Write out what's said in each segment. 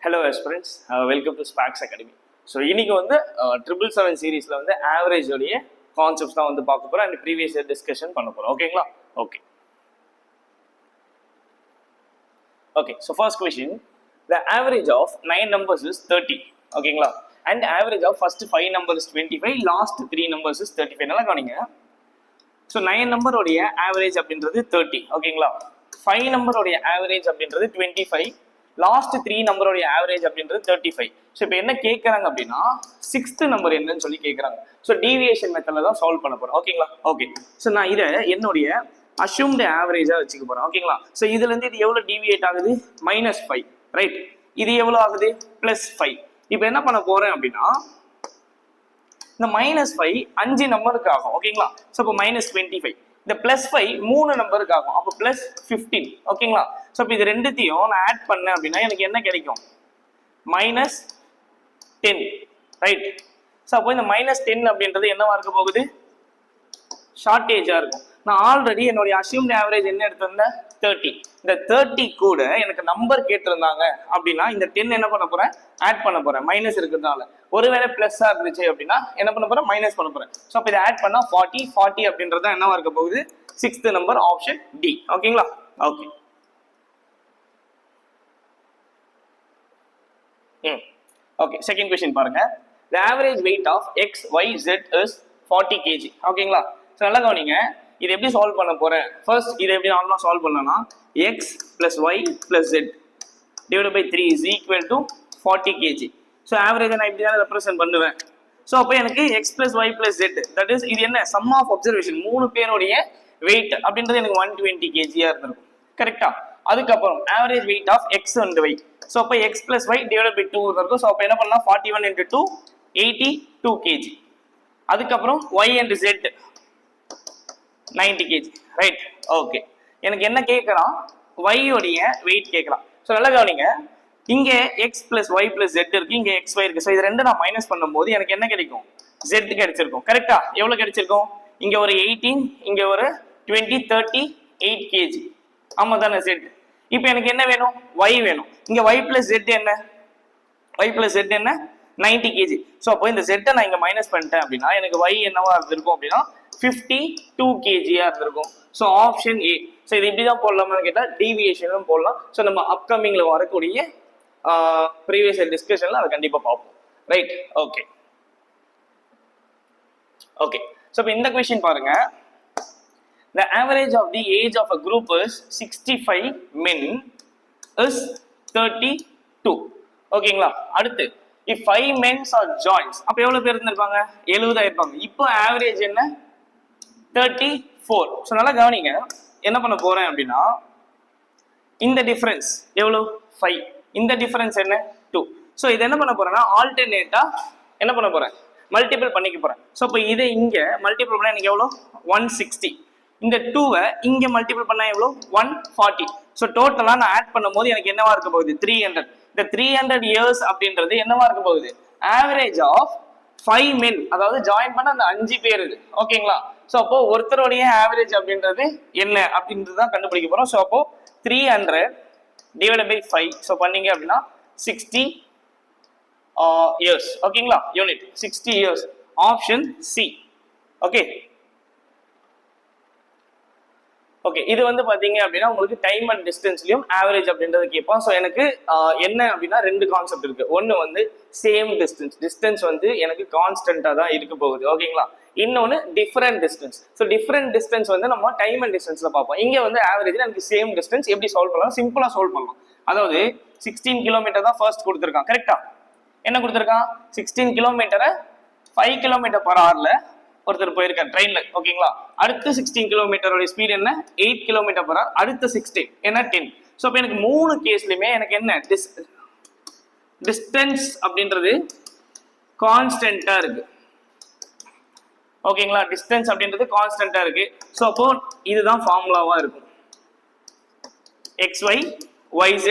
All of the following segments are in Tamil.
Hello aspirants, welcome to Sparks Academy. So இன்னைக்கு வந்து 777 சீரிஸ்ல வந்து ஆவரேஜ் உடைய கான்செப்ட்ஸ் தான் வந்து பார்க்க போறோம் and previous year discussion பண்ண போறோம். ஓகேங்களா? Okay, so first question, the average of 9 numbers is 30. ஓகேங்களா? And average of first 5 numbers is 25, last 3 numbers is 35. நல்லா கவனிங்க. So 9 number உடைய average அப்படின்றது 30. ஓகேங்களா? 5 number உடைய average அப்படின்றது 25. லாஸ்ட் 3 நம்பரோடைய ஆவரேஜ் அப்படின்றது 35. ஸோ இப்போ என்ன கேட்குறாங்க அப்படின்னா 6th நம்பர் என்னன்னு சொல்லி கேட்குறாங்க. ஸோ டீவியேஷன் மெத்தட்ல தான் சால்வ் பண்ண போறோம். ஓகேங்களா? ஓகே. ஸோ நான் இதை என்னுடைய அஷ்யூம்டு ஆவரேஜா வச்சுக்க போறேன். ஓகேங்களா? ஸோ இதுல இருந்து இது எவ்வளவு டீவியேட் ஆகுது? -5. ரைட். இது எவ்வளவு ஆகுது? +5. இப்போ என்ன பண்ண போறேன் அப்படின்னா இந்த -5 5 நம்பருக்கு ஆகும். ஓகேங்களா? ஸோ இப்போ -25. இந்த +5 3 நம்பருக்கு ஆகும். அப்போ +15. ஓகேங்களா? ஸோ இப்போ இது ரெண்டுத்தையும் நான் ஆட் பண்ணேன் அப்படின்னா எனக்கு என்ன கிடைக்கும்? -10. ரைட். ஸோ அப்போ இந்த -10 அப்படின்றது என்னவா இருக்க போகுது? ஷார்டேஜா இருக்கும். நான் ஆல்ரெடி என்னுடைய அஷ்யூம்டு ஆவரேஜ் என்ன எடுத்திருந்தேன்? 30. இந்த 30 கூட எனக்கு நம்பர் கேட்டிருந்தாங்க அப்படின்னா இந்த 10 என்ன பண்ண போறேன்? ஆட் பண்ண போறேன். மைனஸ் இருக்கிறதுனால. ஒருவேளை பிளஸ்ஸா இருந்துச்சு அப்படின்னா என்ன பண்ண போறேன்? மைனஸ் பண்ண போறேன். ஸோ அப்போ இதை ஆட் பண்ணா 40 அப்படின்றது என்னவா இருக்க போகுது? 6th number, option D. ஓகேங்களா? ஓகே. ஓகே, செகண்ட் கொஸ்டின் பாருங்க. The average weight of x, y, z is 40 kg. ஓகேங்களா? ஸோ நல்லா கவனிங்க. இது எப்படி சால்வ் பண்ண போறேன்? ஃபர்ஸ்ட் இதை எப்படி நார்மலா சால்வ் பண்ணலாம்னா x plus y plus z divided by 3 is equal to 40 kg. So average நான் இப்படி தான் ரெப்ரசென்ட் பண்ணுவேன். ஸோ அப்போ எனக்கு x plus y plus z, that is இது என்ன? சம் ஆஃப் அப்சர்வேஷன், 3 பேருடைய வெயிட் அப்படின்றது எனக்கு 120 kg-ஆ இருந்திருக்கும். கரெக்டா? அதுக்கப்புறம் average weight of x and y. So அப்போ x plus y divided by 2 இருக்கும். ஸோ அப்போ என்ன பண்ணலாம்? 41 into 2 82 kg. அதுக்கப்புறம் y and z 90 kg. Right. Okay. எனக்கு என்ன கேட்கலாம்? y உடைய வெயிட் கேட்கலாம். ஸோ நல்லா கவனிங்க. இங்க x plus y plus z இருக்கு, இங்க x y இருக்கு. ஸோ இது ரெண்டு நான் மைனஸ் பண்ணும்போது எனக்கு என்ன கிடைக்கும்? z கிடைச்சிருக்கும். கரெக்டா? எவ்வளவு கிடைச்சிருக்கும்? இங்க ஒரு 18, இங்க ஒரு 20, 38 kg. ஆமா தானே? z. இப்போ எனக்கு என்ன வேணும்? y வேணும். இங்க y plus z என்ன? y plus z என்ன? 90 kg. ஸோ அப்போ இந்த z நான் இங்க மைனஸ் பண்ணிட்டேன் அப்படின்னா எனக்கு y என்னவா இருந்திருக்கும் அப்படின்னா 52 kg-ஆ இருந்திருக்கும். So option A. ஸோ இது இப்படிதான் போடலாமான்னு கேட்டால் டீவியேஷனும் போடலாம். ஸோ நம்ம அப்கமிங்ல வரக்கூடிய ப்ரீவியஸ் டிஸ்கஷன்ல அதை கண்டிப்பா பார்ப்போம். ரைட். ஓகே. ஓகே. ஸோ இப்போ இந்த கொஸ்டின் பாருங்க. The average of the age of a group is 65 men is 32. ஓகேங்களா? அடுத்து if 5 men are joints, அப்ப எவ்வளவு பேர் இருந்திருப்பாங்க? 70 இருப்பாங்க. இப்போ ஆவரேஜ் என்ன? 34. ஸோ நல்லா கவனிங்க. என்ன பண்ண போறேன் அப்படின்னா இந்த டிஃபரன்ஸ் எவ்வளவு? 5. இந்த டிஃபரன்ஸ் என்ன? 2. ஸோ இது என்ன பண்ண போறேன்னா ஆல்டர்னேட்டா என்ன பண்ண போறேன்? மல்டிபிள் பண்ணிக்க போறேன். ஸோ இப்போ இதை இங்க மல்டிபிள் பண்ணா எனக்கு எவ்வளோ? 160. இந்த 2-வை இங்க மல்டிபிள் பண்ணா எவ்வளோ? 140. ஸோ டோட்டலா நான் ஆட் பண்ணும்போது எனக்கு என்னவா இருக்க போகுது? 300. இந்த 300 இயர்ஸ் அப்படின்றது என்னவா இருக்க போகுது? ஆவரேஜ் ஆஃப் 5 men, அதாவது ஜாயின் பண்ண அந்த 5 பேர் இது. ஓகேங்களா? ஸோ அப்போ ஒருத்தருடைய ஆவரேஜ் அப்படின்றது என்ன அப்படின்றது தான் கண்டுபிடிக்க போறோம். ஸோ அப்போ 300 divided by 5. ஸோ பண்ணீங்க அப்படின்னா 60 இயர்ஸ். ஓகேங்களா? Unit 60 years. Option C. Okay. Okay. இது வந்து பாத்தீங்க அப்படின்னா உங்களுக்கு டைம் அண்ட் டிஸ்டன்ஸ்லயும் ஆவரேஜ் அப்படின்றது கேட்போம். ஸோ எனக்கு என்ன அப்படின்னா 2 கான்செப்ட் இருக்கு. ஒன்னு வந்து சேம் டிஸ்டன்ஸ். டிஸ்டன்ஸ் வந்து எனக்கு கான்ஸ்டன்டா தான் இருக்க போகுது. ஓகேங்களா? இன்னொன்னு different distance. So different distance வந்து நம்ம டைம் அண்ட் டிஸ்டன்ஸ்ல பார்ப்போம். இங்க வந்து ஆவரேஜ்ல எனக்கு சேம் டிஸ்டன்ஸ் எப்படி சால்வ் பண்ணலாம்? சிம்பிளா சால்வ் பண்ணலாம். அதாவது 16 கிலோமீட்டர் தான் ஃபர்ஸ்ட் கொடுத்துருக்கான். கரெக்டா? என்ன கொடுத்துருக்கான்? 16 கிலோமீட்டரை 5 km/h ஒருத்தர் போயிருக்காரு ட்ரெயின்ல. ஓகேங்களா? அடுத்து 16 கிலோமீட்டரோட ஸ்பீட் என்ன? 8 km/h. அடுத்த 16 என்ன? 10. ஸோ இப்போ எனக்கு 3 கேஸ்லயுமே எனக்கு என்ன? டிஸ்டன்ஸ் அப்படின்றது கான்ஸ்டன்டா இருக்கு. ஓகேங்களா? டிஸ்டன்ஸ் அப்படின்றது கான்ஸ்டன்டா இருக்கு. ஸோ அப்போ இதுதான் ஃபார்முலாவா இருக்கும். xy yz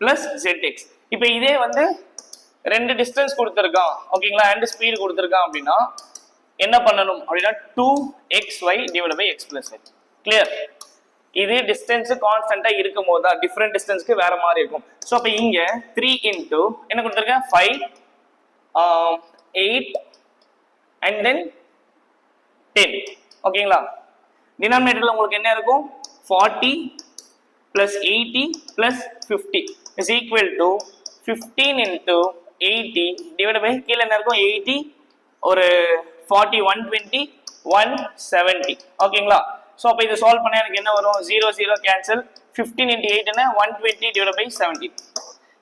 plus zx. இப்போ இதே வந்து 2 டிஸ்டன்ஸ் கொடுத்துருக்கான். ஓகேங்களா? அண்ட் ஸ்பீடு கொடுத்துருக்கான் அப்படின்னா என்ன பண்ணணும் அப்படின்னா 2xy divided by x plus y. Clear? இது டிஸ்டன்ஸ் கான்ஸ்டன்டா இருக்கும் போது தான் டிஃப்ரெண்ட் டிஸ்டன்ஸ்க்கு வேற மாதிரி இருக்கும். ஸோ அப்போ இங்க 3 இன்டூ என்ன கொடுத்துருக்கேன் 5 8 அண்ட் தென் 10. ஓகேங்களா? டினாமினேட்டர்ல உங்களுக்கு என்ன இருக்கும் 40 plus 80 plus 50 is equal to 15 into 80 divided by கீழே என்ன இருக்கும் 80 ஒரு 40 120 170. ஓகேங்களா? ஸோ அப்போ இதை சால்வ் பண்ண எனக்கு என்ன வரும் 0 0 கேன்சல் 15 into 8 என்ன 120 divided by 70.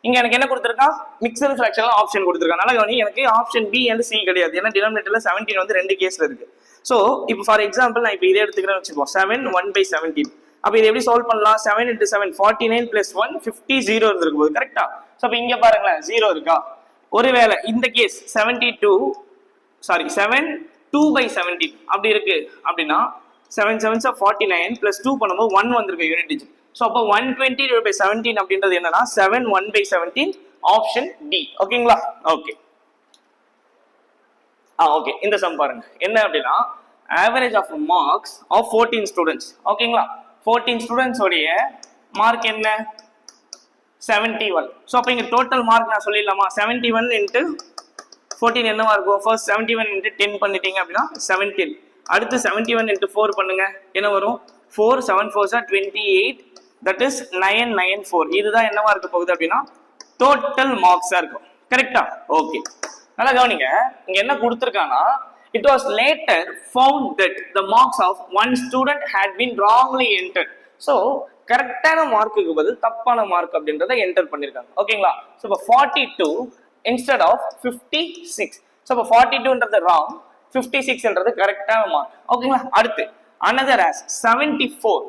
இங்க எனக்கு என்ன கொடுத்துருக்கான் மிக்சர் ஃபிராக்ஷன்ல ஆப்ஷன் கொடுத்துருக்கான். நல்லா கவனி, எனக்கு ஆப்ஷன் பி அண்ட் சி கிடையாது. ஏன்னா டினாமினேட்டர்ல 17 வந்து ரெண்டு கேஸ்ல இருக்கு. ஸோ இப்போ ஃபார் எக்ஸாம்பிள் நான் இப்போ இதை எடுத்துக்கிறேன்னு வச்சுப்போம் 7 1/17. அப்போ இதை எப்படி சால்வ் பண்ணலாம் 7 into 7 49 plus 1 50 0 இருந்திருக்கு போது கரெக்டா? ஸோ அப்போ இங்க பாருங்களேன் 0 இருக்கா? ஒருவேளை இந்த கேஸ் 7 2/17 அப்படி இருக்கு அப்படின்னா 7 7s 49 plus 2 பண்ணும்போது 1 வந்திருக்கு யூனிட் டிஜிட். ஸோ அப்போ 120 divided by 17 அப்படின்றது என்னன்னா 7 1/17 ஆப்ஷன் டி. ஓகேங்களா? ஓகே ஓகே இந்த சம் பாருங்க என்ன அப்படின்னா average of marks of 14 students. ஓகேங்களா? 14 ஸ்டூடெண்ட்ஸ் உடைய மார்க் என்ன 71. ஸோ அப்போ இங்க டோட்டல் மார்க் நான் சொல்லிடலாமா 71 into 14 என்னவா இருக்கும் ஃபர்ஸ்ட் 71 into 10 பண்ணிட்டீங்க அப்படின்னா 17. அடுத்து 71 into 4 பண்ணுங்க என்ன வரும் 4 7 4s are 28 that is 994. இதுதான் என்னவா இருக்க போகுது அப்படின்னா டோட்டல் மார்க்ஸா இருக்கும். கரெக்டா? ஓகே நல்லா கவனிங்க, இங்க என்ன கொடுத்திருக்கானா it was later found that the marks of one student had been wrongly entered. so கரெக்டான மார்க்குக்கு பதில் தப்பான மார்க் அப்படின்றத என்டர் பண்ணிருக்காங்க. ஓகேங்களா? சோ இப்போ 42 instead of 56. சோ இப்போ 42ன்றது ராங் 56ன்றது கரெக்டான மார்க். ஓகேங்களா? அடுத்து another as 74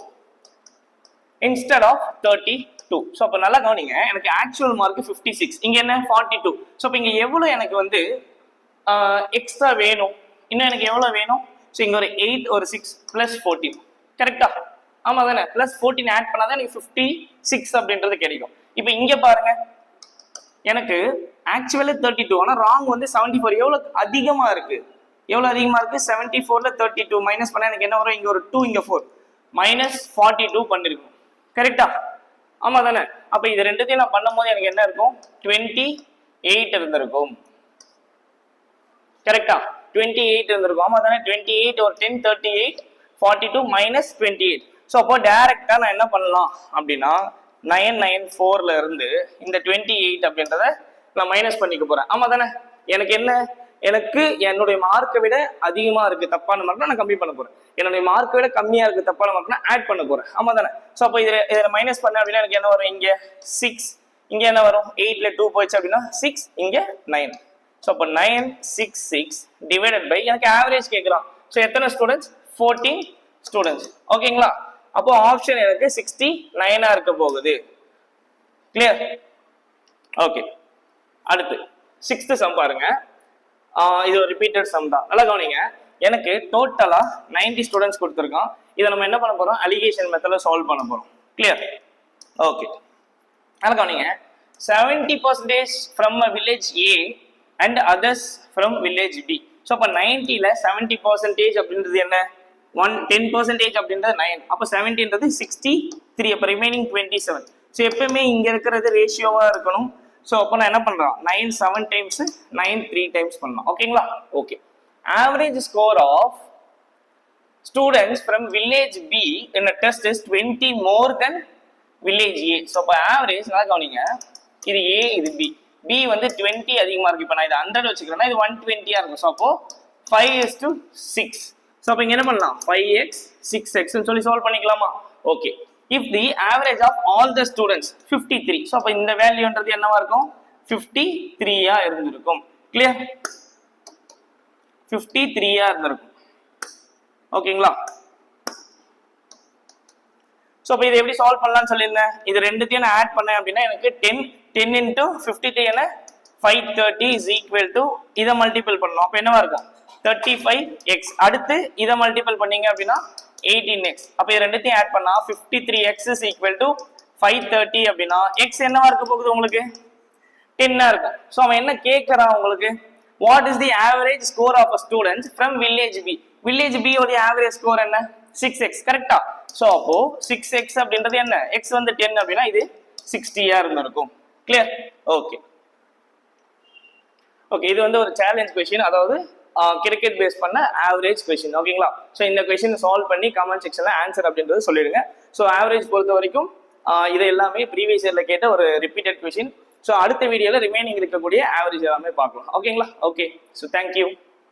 instead of 32. So அப்ப நல்லா கவனிங்க, எனக்கு ஆக்சுவல் மார்க் 56, இங்க என்ன 42. சோ அப்ப இங்க எவ்வளவு எனக்கு வந்து எக்ஸ்ட்ரா வேணும், இன்னும் எனக்கு எவ்வளவு வேணும்? சோ இங்க ஒரு 8 ஒரு 6 plus 14. கரெக்டா? ஆமா தானே? plus 14 ஆட் பண்ணாதான் எனக்கு 56 அப்படின்றது கிடைக்கும். இப்போ இங்க பாருங்க எனக்கு ஆக்சுவலி 32 ஆனா ராங் வந்து 74. எவ்வளவு அதிகமா இருக்கு? எவ்வளவு அதிகமா இருக்கு 74ல 32 மைனஸ் பண்ணா எனக்கு என்ன வரும் இங்க ஒரு 2 இங்க 4 minus 42 பண்ணிருக்கும். கரெக்டா? ஆமா தானே? அப்ப இது ரெண்டுத்தையும் நான் பண்ணும்போது எனக்கு என்ன இருக்கும் 28 இருந்திருக்கும். கரெக்டா? 28 இருந்திருக்கும். ஆமா தானே? 28 ஒரு 10 38 42 minus 28. சோ அப்போ டைரக்டா நான் என்ன பண்ணலாம் அப்படின்னா 994ல இருந்து இந்த 28 அப்படின்றத நான் மைனஸ் பண்ணிக்க போறேன். ஆமா தானே? எனக்கு என்ன, எனக்கு என்னுடைய மார்க்கை விட அதிகமா இருக்கு தப்பான மார்க் நான் கம்மி பண்ண போறேன், என்னுடைய மார்க்கை விட கம்மியா இருக்கு தப்பான மார்க் நான் ஆட் பண்ண போறேன். ஆமா தானே? சோ அப்போ இதில் மைனஸ் பண்ண அப்படின்னா எனக்கு என்ன வரும் இங்க 6, இங்க என்ன வரும் 8ல 2 போயிடுச்சு அப்படின்னா 6, இங்க 9. சோ அப்போ 966 டிவைடட் பை எனக்கு ஆவரேஜ் கேட்கலாம். சோ எத்தனை ஸ்டூடெண்ட்ஸ் 14 ஸ்டூடெண்ட்ஸ். ஓகேங்களா? அப்போ ஆப்ஷன் எனக்கு 69 இருக்க போகுது. கிளியர்? ஓகே அடுத்து 6th சம் பாருங்க. இது ஒரு ரிப்பீட்டட் சம் தான். நல்லா கவனிங்க, எனக்கு டோட்டலா 90 ஸ்டூடெண்ட்ஸ் கொடுத்துருக்கோம். இதை நம்ம என்ன பண்ண போறோம் அலிகேஷன் மெத்தட்ல சால்வ் பண்ண போறோம். கிளியர்? ஓகே நல்லா கவனிங்க, 70% from a village A and others from village B. So அப்போ 90ல 70% அப்படின்றது என்ன 10% அப்படின்றது 9. அப்போ 70ன்றது 63. அப்போ ரிமைனிங் 27. ஸோ எப்பவுமே இங்க இருக்கிறது ரேஷியோவா இருக்கணும். ஸோ அப்போ நான் என்ன பண்றேன் 9 7 times 9 3 times பண்ணலாம். ஓகேங்களா? Okay average score of students from village B in a test is 20 more than village A. So அப்போ ஆவரேஜ் நல்லா கவனிங்க, இது ஏ இது பி, பி வந்து 20 அதிகமா இருக்கு. இப்போ நான் இது 100 வச்சுக்கிறேன்னா இது 120 இருக்கும். ஸோ அப்போ 5:6. ஸோ அப்போ இங்க என்ன பண்ணலாம் 5x 6x சொல்லி சால்வ் பண்ணிக்கலாமா? Okay if the average of all the students 53. So அப்போ இந்த வேல்யூன்றது என்னவா இருக்கும் 53 இருந்திருக்கும். கிளியர்? 53 இருந்திருக்கும். ஓகேங்களா? ஸோ அப்போ இதை எப்படி சால்வ் பண்ணலாம்னு சொல்லியிருந்தேன். இது ரெண்டுத்தையும் நான் ஆட் பண்ணேன் அப்படின்னா எனக்கு 10 into 53 என்ன 530 is equal to இதை மல்டிபிள் பண்ணணும். அப்போ என்னவா இருக்கும் 35x. அடுத்து இதை மல்டிபிள் பண்ணீங்க அப்படின்னா 18x. அப்ப இது ரெண்டுத்தையும் ஆட் பண்ணா 53x is equal to 530 அப்படின்னா x என்னவா இருக்க போகுது உங்களுக்கு 10 இருக்கும். சோ அவன் என்ன கேக்குறான் உங்களுக்கு what is the average score of a student from village B. village B உடைய average score என்ன 6x கரெக்டா? ஸோ அப்போ 6x அப்படின்றது என்ன, x வந்து 10 அப்படின்னா இது 60-ஆ இருந்திருக்கும். கிளியர்? ஓகே ஓகே, இது வந்து ஒரு சேலஞ்ச் கொஸ்டின், அதாவது கிரிக்கெட் பேஸ் பண்ண ஆவரேஜ் கொஸ்டின். ஓகேங்களா? ஸோ இந்த கொஸ்டின் சால்வ் பண்ணி கமெண்ட் செக்ஷன்ல ஆன்சர் அப்படின்றது சொல்லிடுங்க. ஸோ ஆவரேஜ் பொறுத்த வரைக்கும் இது எல்லாமே ப்ரீவியஸ் இயர்ல கேட்ட ஒரு ரிப்பீட்டட் கொஸ்டின். ஸோ அடுத்த வீடியோல ரிமைனிங் இருக்கக்கூடிய ஆவரேஜ் எல்லாமே பார்க்கலாம். ஓகேங்களா? Okay, so thank you.